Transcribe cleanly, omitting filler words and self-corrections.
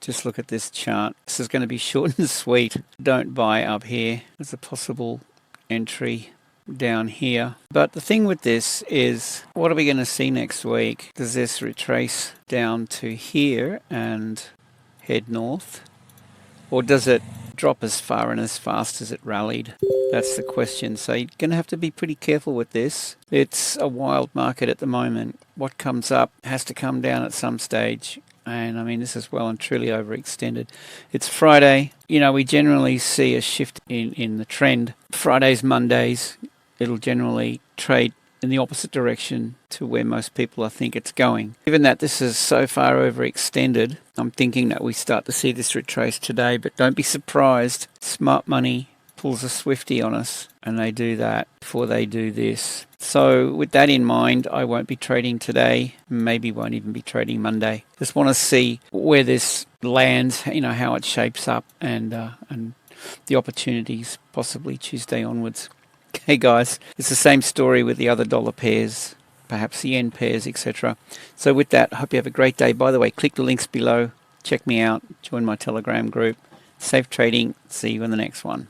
Just look at this chart. This is going to be short and sweet. Don't buy up here. There's a possible entry down here. But the thing with this is, what are we going to see next week? Does this retrace down to here and head north? Or does it drop as far and as fast as it rallied? That's the question. So you're going to have to be pretty careful with this. It's a wild market at the moment. What comes up has to come down at some stage. And I mean, this is well and truly overextended. It's Friday. You know, we generally see a shift in the trend. Fridays, Mondays, it'll generally trade in the opposite direction to where most people think it's going. Given that this is so far overextended, I'm thinking that we start to see this retrace today, but don't be surprised. Smart money pulls a Swifty on us, and they do that before they do this. So with that in mind, I won't be trading today, maybe won't even be trading Monday. Just want to see where this lands, you know, how it shapes up, and the opportunities possibly Tuesday onwards. Okay guys, it's the same story with the other dollar pairs, perhaps the yen pairs, etc. So with that, I hope you have a great day. By the way, click the links below, check me out, join my Telegram group. Safe trading, see you in the next one.